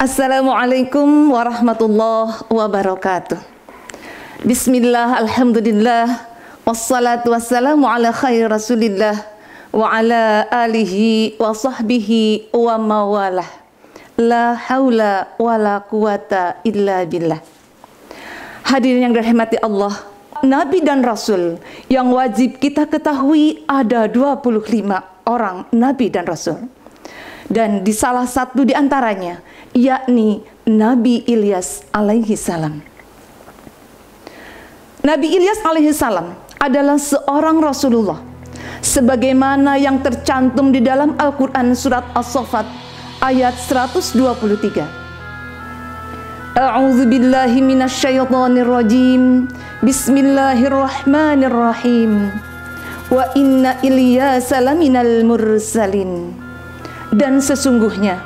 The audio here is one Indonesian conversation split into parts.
Assalamualaikum warahmatullahi wabarakatuh. Bismillah, alhamdulillah, wassalatu wassalamu ala khair rasulillah wa ala alihi wa sahbihi wa mawalah. La haula wa la quwata illa billah. Hadirin yang dirahmati Allah, Nabi dan Rasul yang wajib kita ketahui ada 25 orang Nabi dan Rasul. Dan di salah satu di antaranya, yakni Nabi Ilyas alaihi salam. Nabi Ilyas alaihi salam adalah seorang Rasulullah, sebagaimana yang tercantum di dalam Al-Quran surat As-Saffat ayat 123. A'udzu billahi minasyaitonir rajim. Bismillahirrahmanirrahim. Wa inna Ilyasa laminal mursalin. Dan sesungguhnya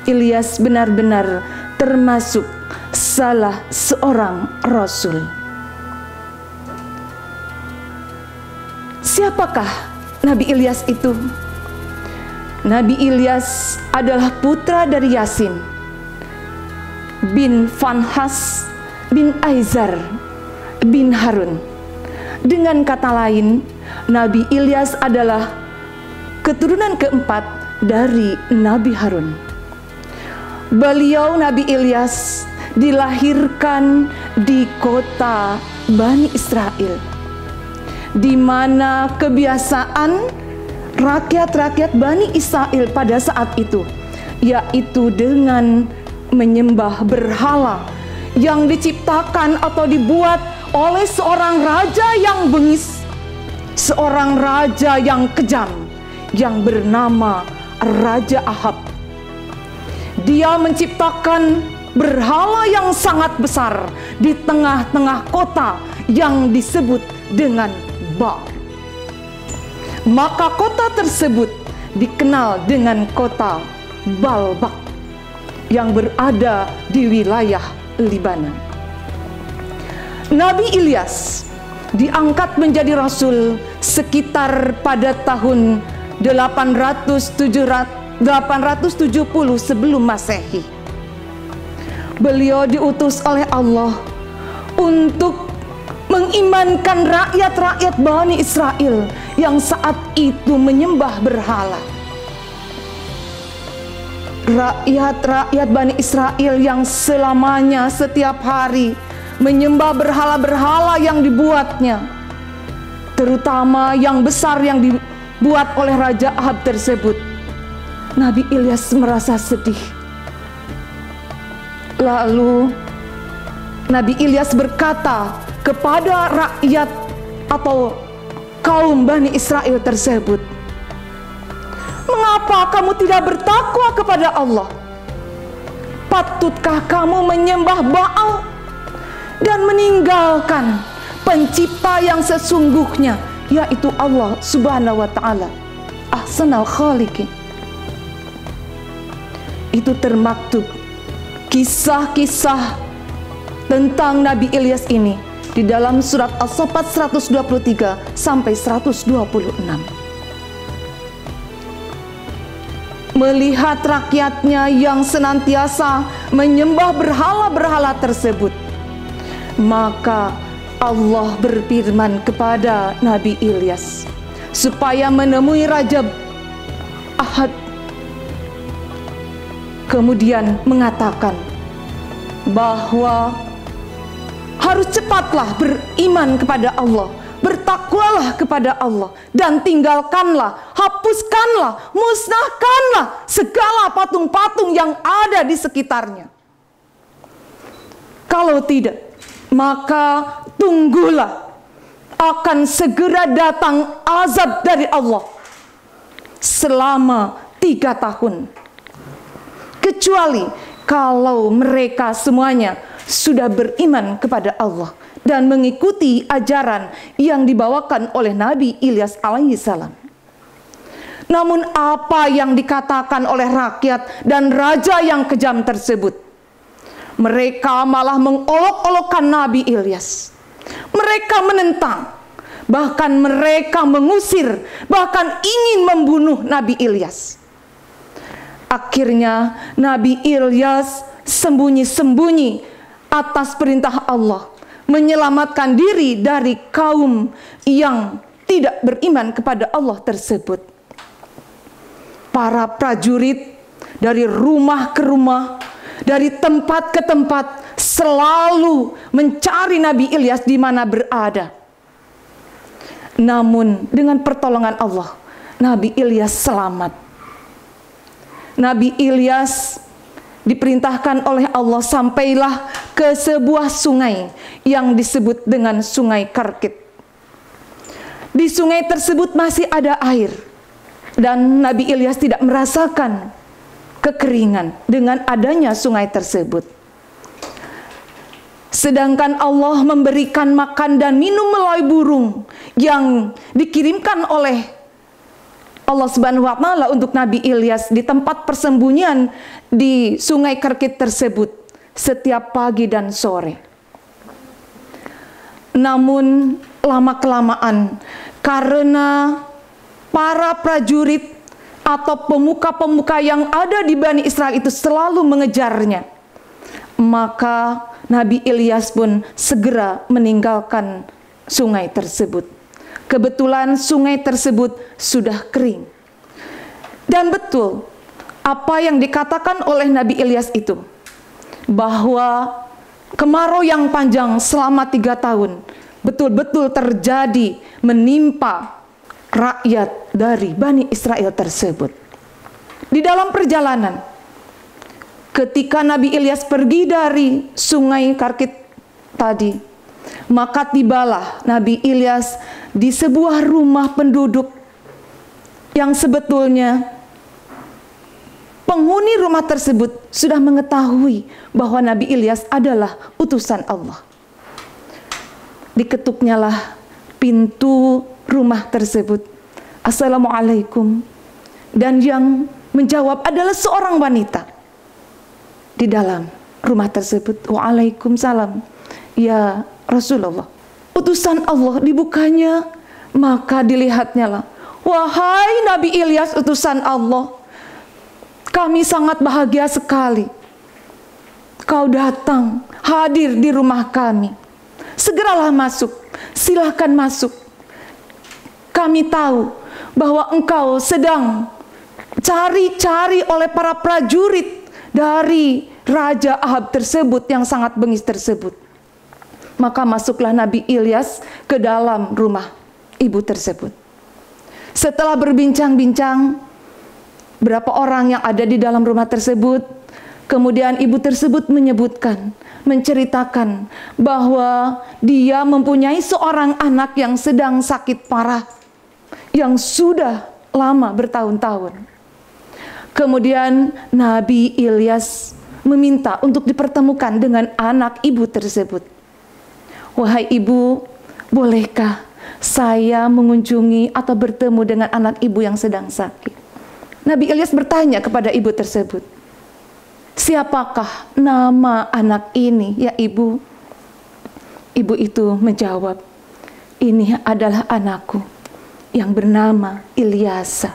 Ilyas benar-benar termasuk salah seorang Rasul. Siapakah Nabi Ilyas itu? Nabi Ilyas adalah putra dari Yasin bin Fanhas bin Aizar bin Harun. Dengan kata lain, Nabi Ilyas adalah keturunan keempat dari Nabi Harun. Beliau Nabi Ilyas dilahirkan di kota Bani Israel, di mana kebiasaan rakyat-rakyat Bani Israel pada saat itu, yaitu dengan menyembah berhala yang diciptakan atau dibuat oleh seorang raja yang bengis, seorang raja yang kejam yang bernama Raja Ahab. Dia menciptakan berhala yang sangat besar di tengah-tengah kota yang disebut dengan Baal. Maka kota tersebut dikenal dengan kota Baalbek yang berada di wilayah Libanon. Nabi Ilyas diangkat menjadi rasul sekitar pada tahun 870 sebelum Masehi. Beliau diutus oleh Allah untuk mengimankan rakyat-rakyat Bani Israel yang saat itu menyembah berhala. Rakyat-rakyat Bani Israel yang selamanya setiap hari menyembah berhala-berhala yang dibuatnya, terutama yang besar yang dibuat oleh Raja Ahab tersebut. Nabi Ilyas merasa sedih. Lalu Nabi Ilyas berkata kepada rakyat atau kaum Bani Israel tersebut, "Mengapa kamu tidak bertakwa kepada Allah? Patutkah kamu menyembah Baal dan meninggalkan pencipta yang sesungguhnya, yaitu Allah subhanahu wa ta'ala, ahsanal khaliqin?" Itu termaktub kisah-kisah tentang Nabi Ilyas ini di dalam surat As-Saffat 123 sampai 126. Melihat rakyatnya yang senantiasa menyembah berhala-berhala tersebut, maka Allah berfirman kepada Nabi Ilyas supaya menemui Raja Ahab, kemudian mengatakan bahwa harus cepatlah beriman kepada Allah, bertakwalah kepada Allah, dan tinggalkanlah, hapuskanlah, musnahkanlah segala patung-patung yang ada di sekitarnya. Kalau tidak, maka tunggulah, akan segera datang azab dari Allah selama 3 tahun. Kecuali kalau mereka semuanya sudah beriman kepada Allah dan mengikuti ajaran yang dibawakan oleh Nabi Ilyas alaihi salam. Namun apa yang dikatakan oleh rakyat dan raja yang kejam tersebut? Mereka malah mengolok-olokkan Nabi Ilyas. Mereka menentang, bahkan mereka mengusir, bahkan ingin membunuh Nabi Ilyas. Akhirnya Nabi Ilyas sembunyi-sembunyi atas perintah Allah, menyelamatkan diri dari kaum yang tidak beriman kepada Allah tersebut. Para prajurit dari rumah ke rumah, dari tempat ke tempat, selalu mencari Nabi Ilyas di mana berada. Namun dengan pertolongan Allah, Nabi Ilyas selamat. Nabi Ilyas diperintahkan oleh Allah sampailah ke sebuah sungai yang disebut dengan Sungai Karkit. Di sungai tersebut masih ada air, dan Nabi Ilyas tidak merasakan kekeringan dengan adanya sungai tersebut. Sedangkan Allah memberikan makan dan minum melalui burung yang dikirimkan oleh Allah Subhanahu wa Ta'ala untuk Nabi Ilyas di tempat persembunyian di Sungai Karkit tersebut setiap pagi dan sore. Namun lama-kelamaan, karena para prajurit atau pemuka-pemuka yang ada di Bani Israel itu selalu mengejarnya, maka Nabi Ilyas pun segera meninggalkan sungai tersebut. Kebetulan sungai tersebut sudah kering. Dan betul apa yang dikatakan oleh Nabi Ilyas itu, bahwa kemarau yang panjang selama 3 tahun betul-betul terjadi menimpa rakyat dari Bani Israel tersebut. Di dalam perjalanan, ketika Nabi Ilyas pergi dari Sungai Karkit tadi, maka tibalah Nabi Ilyas di sebuah rumah penduduk yang sebetulnya penghuni rumah tersebut sudah mengetahui bahwa Nabi Ilyas adalah utusan Allah. Diketuknyalah pintu rumah tersebut. Assalamualaikum. Dan yang menjawab adalah seorang wanita di dalam rumah tersebut. Waalaikumsalam ya Rasulullah, utusan Allah. Dibukanya, maka dilihatnya lah, wahai Nabi Ilyas utusan Allah, kami sangat bahagia sekali kau datang hadir di rumah kami. Segeralah masuk, silahkan masuk. Kami tahu bahwa engkau sedang cari-cari oleh para prajurit dari Raja Ahab tersebut yang sangat bengis tersebut. Maka masuklah Nabi Ilyas ke dalam rumah ibu tersebut. Setelah berbincang-bincang berapa orang yang ada di dalam rumah tersebut, kemudian ibu tersebut menyebutkan, menceritakan bahwa dia mempunyai seorang anak yang sedang sakit parah, yang sudah lama bertahun-tahun. Kemudian Nabi Ilyas meminta untuk dipertemukan dengan anak ibu tersebut. Wahai ibu, bolehkah saya mengunjungi atau bertemu dengan anak ibu yang sedang sakit? Nabi Ilyas bertanya kepada ibu tersebut, siapakah nama anak ini ya ibu? Ibu itu menjawab, ini adalah anakku yang bernama Ilyasa.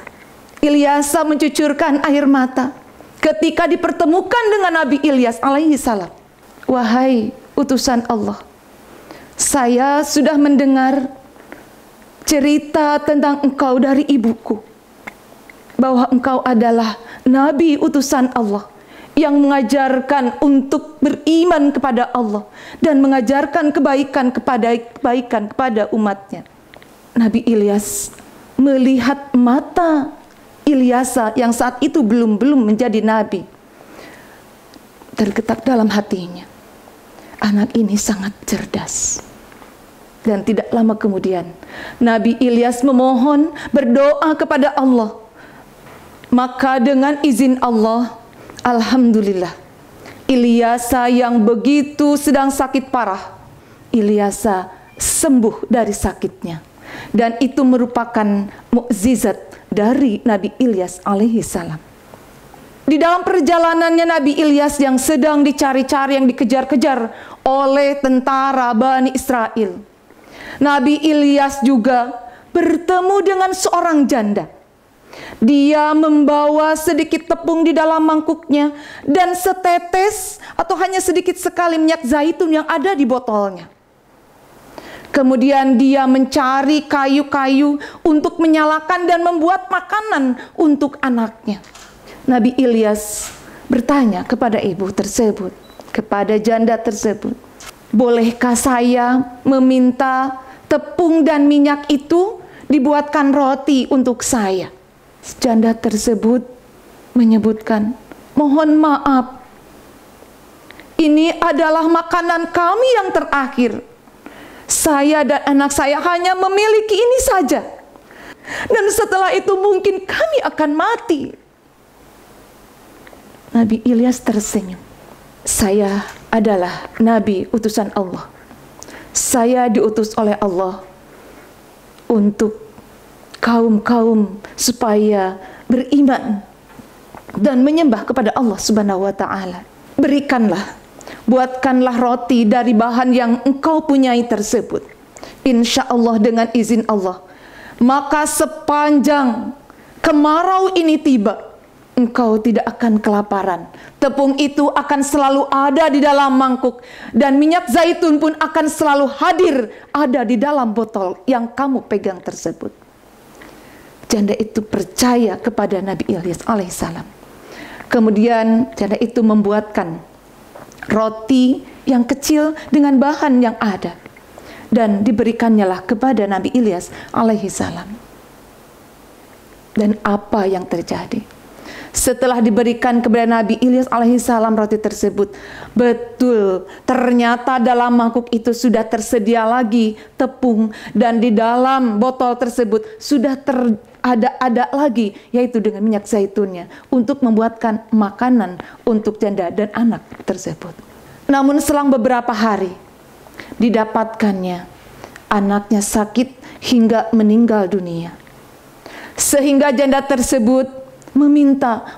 Ilyasa mencucurkan air mata ketika dipertemukan dengan Nabi Ilyas alaihi salam. Wahai utusan Allah, saya sudah mendengar cerita tentang engkau dari ibuku, bahwa engkau adalah Nabi utusan Allah yang mengajarkan untuk beriman kepada Allah dan mengajarkan kebaikan kepada umatnya. Nabi Ilyas melihat mata Ilyasa yang saat itu belum menjadi nabi. Tergetak dalam hatinya, anak ini sangat cerdas. Dan tidak lama kemudian Nabi Ilyas memohon, berdoa kepada Allah. Maka dengan izin Allah, alhamdulillah, Ilyasa yang begitu sedang sakit parah, Ilyasa sembuh dari sakitnya. Dan itu merupakan mukjizat dari Nabi Ilyas alaihi salam. Di dalam perjalanannya Nabi Ilyas yang sedang dicari-cari, yang dikejar-kejar oleh tentara Bani Israel, Nabi Ilyas juga bertemu dengan seorang janda Dia membawa sedikit tepung di dalam mangkuknya dan setetes atau hanya sedikit sekali minyak zaitun yang ada di botolnya. Kemudian dia mencari kayu-kayu untuk menyalakan dan membuat makanan untuk anaknya. Nabi Ilyas bertanya kepada ibu tersebut, kepada janda tersebut, bolehkah saya meminta tepung dan minyak itu dibuatkan roti untuk saya? Janda tersebut menyebutkan, mohon maaf, ini adalah makanan kami yang terakhir. Saya dan anak saya hanya memiliki ini saja. Dan setelah itu mungkin kami akan mati. Nabi Ilyas tersenyum. Saya adalah Nabi utusan Allah. Saya diutus oleh Allah untuk kaum-kaum supaya beriman dan menyembah kepada Allah Subhanahu wa ta'ala. Berikanlah, buatkanlah roti dari bahan yang engkau punyai tersebut. Insya Allah dengan izin Allah, maka sepanjang kemarau ini tiba, engkau tidak akan kelaparan. Tepung itu akan selalu ada di dalam mangkuk, dan minyak zaitun pun akan selalu hadir ada di dalam botol yang kamu pegang tersebut. Janda itu percaya kepada Nabi Ilyas alaihissalam. Kemudian janda itu membuatkan roti yang kecil dengan bahan yang ada, dan diberikannya lah kepada Nabi Ilyas alaihissalam. Dan apa yang terjadi? Setelah diberikan kepada Nabi Ilyas alaihissalam roti tersebut, betul ternyata dalam mangkuk itu sudah tersedia lagi tepung, dan di dalam botol tersebut sudah ada lagi, yaitu dengan minyak zaitunnya untuk membuatkan makanan untuk janda dan anak tersebut. Namun selang beberapa hari didapatkannya anaknya sakit hingga meninggal dunia, sehingga janda tersebut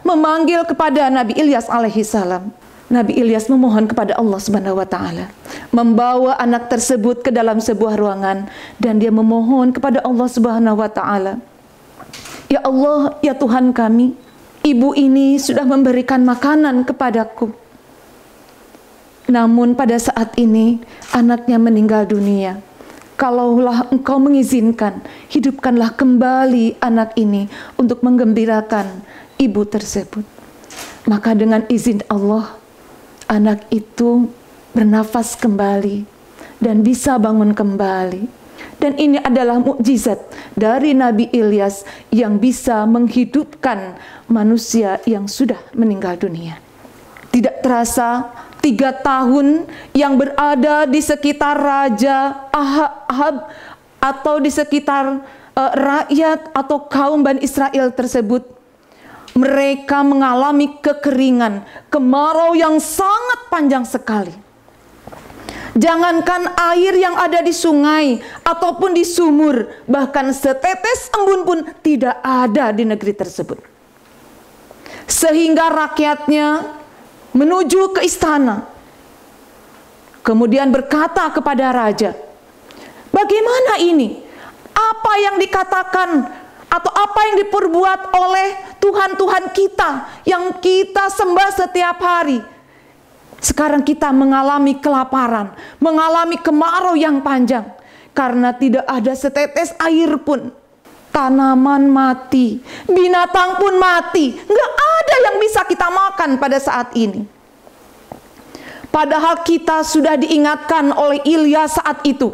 memanggil kepada Nabi Ilyas alaihissalam. Nabi Ilyas memohon kepada Allah Subhanahu wa ta'ala, membawa anak tersebut ke dalam sebuah ruangan, dan dia memohon kepada Allah Subhanahu wa ta'ala, ya Allah, ya Tuhan kami, ibu ini sudah memberikan makanan kepadaku, namun pada saat ini anaknya meninggal dunia. Kalaulah engkau mengizinkan, hidupkanlah kembali anak ini untuk menggembirakan ibu tersebut. Maka dengan izin Allah, anak itu bernafas kembali dan bisa bangun kembali. Dan ini adalah mukjizat dari Nabi Ilyas yang bisa menghidupkan manusia yang sudah meninggal dunia. Tidak terasa 3 tahun yang berada di sekitar Raja Ahab atau di sekitar rakyat atau kaum Bani Israel tersebut, mereka mengalami kekeringan, kemarau yang sangat panjang sekali. Jangankan air yang ada di sungai ataupun di sumur, bahkan setetes embun pun tidak ada di negeri tersebut. Sehingga rakyatnya menuju ke istana, kemudian berkata kepada raja, bagaimana ini? Apa yang dikatakan atau apa yang diperbuat oleh Tuhan-Tuhan kita yang kita sembah setiap hari? Sekarang kita mengalami kelaparan, mengalami kemarau yang panjang, karena tidak ada setetes air pun. Tanaman mati, binatang pun mati, nggak ada yang bisa kita makan pada saat ini. Padahal kita sudah diingatkan oleh Ilyas saat itu.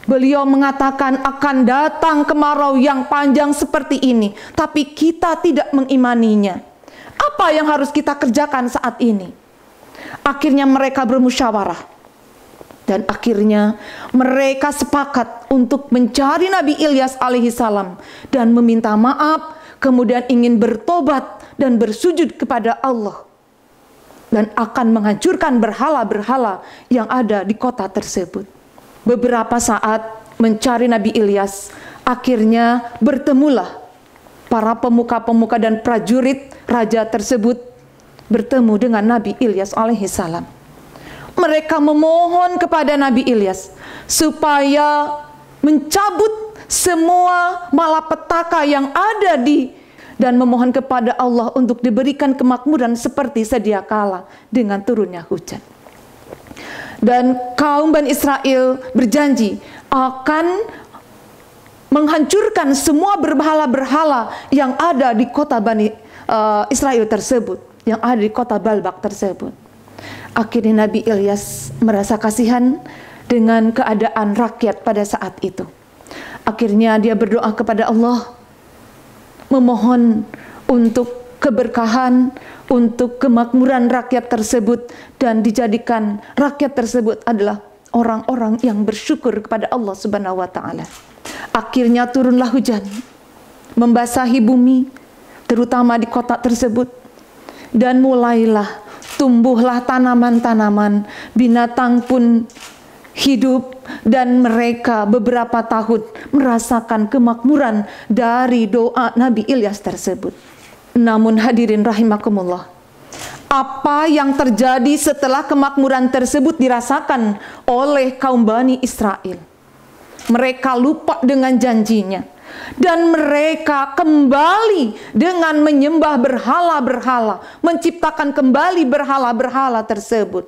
Beliau mengatakan akan datang kemarau yang panjang seperti ini, tapi kita tidak mengimaninya. Apa yang harus kita kerjakan saat ini? Akhirnya mereka bermusyawarah. Dan akhirnya mereka sepakat untuk mencari Nabi Ilyas alaihissalam dan meminta maaf, kemudian ingin bertobat dan bersujud kepada Allah, dan akan menghancurkan berhala-berhala yang ada di kota tersebut. Beberapa saat mencari Nabi Ilyas, akhirnya bertemulah para pemuka-pemuka dan prajurit raja tersebut bertemu dengan Nabi Ilyas alaihissalam. Mereka memohon kepada Nabi Ilyas supaya mencabut semua malapetaka yang ada di dan memohon kepada Allah untuk diberikan kemakmuran seperti sedia kala dengan turunnya hujan. Dan kaum Bani Israel berjanji akan menghancurkan semua berhala-berhala yang ada di kota Bani Israel tersebut, yang ada di kota Balbak tersebut. Akhirnya Nabi Ilyas merasa kasihan dengan keadaan rakyat pada saat itu. Akhirnya dia berdoa kepada Allah, memohon untuk keberkahan, untuk kemakmuran rakyat tersebut, dan dijadikan rakyat tersebut adalah orang-orang yang bersyukur kepada Allah Subhanahu wa Ta'ala. Akhirnya turunlah hujan, membasahi bumi, terutama di kota tersebut, dan mulailah tumbuhlah tanaman-tanaman, binatang pun hidup, dan mereka beberapa tahun merasakan kemakmuran dari doa Nabi Ilyas tersebut. Namun hadirin rahimakumullah, apa yang terjadi setelah kemakmuran tersebut dirasakan oleh kaum Bani Israel? Mereka lupa dengan janjinya, dan mereka kembali dengan menyembah berhala-berhala, menciptakan kembali berhala-berhala tersebut,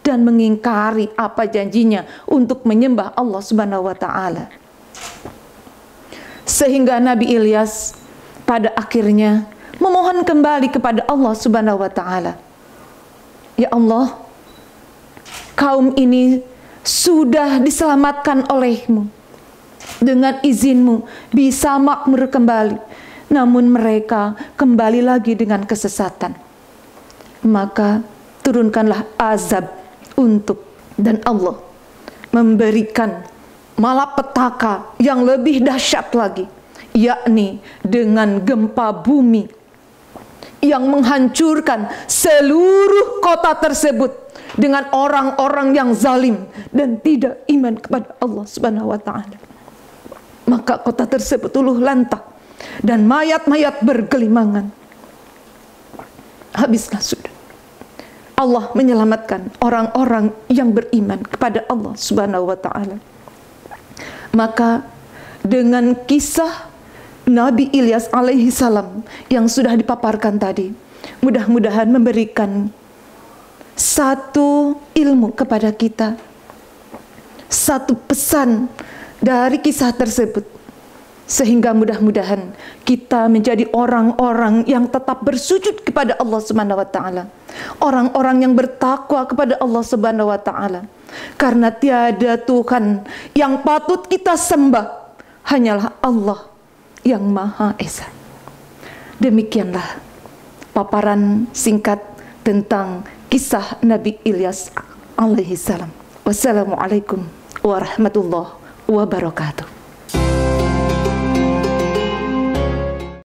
dan mengingkari apa janjinya untuk menyembah Allah Subhanahu wa Ta'ala. Sehingga Nabi Ilyas pada akhirnya memohon kembali kepada Allah Subhanahu wa Ta'ala. Ya Allah, kaum ini sudah diselamatkan oleh-Mu, dengan izin-Mu bisa makmur kembali, namun mereka kembali lagi dengan kesesatan. Maka turunkanlah azab dan Allah memberikan malapetaka yang lebih dahsyat lagi, yakni dengan gempa bumi yang menghancurkan seluruh kota tersebut dengan orang-orang yang zalim dan tidak iman kepada Allah Subhanahu wa Ta'ala. Maka kota tersebut luluh lantak dan mayat-mayat bergelimangan. Habislah sudah. Allah menyelamatkan orang-orang yang beriman kepada Allah Subhanahu wa Ta'ala. Maka dengan kisah Nabi Ilyas alaihi salam yang sudah dipaparkan tadi, mudah-mudahan memberikan satu ilmu kepada kita, satu pesan dari kisah tersebut, sehingga mudah-mudahan kita menjadi orang-orang yang tetap bersujud kepada Allah Subhanahu wa Ta'ala, orang-orang yang bertakwa kepada Allah Subhanahu wa Ta'ala, karena tiada Tuhan yang patut kita sembah, hanyalah Allah yang Maha Esa. Demikianlah paparan singkat tentang kisah Nabi Ilyas alaihi salam. Wassalamualaikum warahmatullahi wabarakatuh.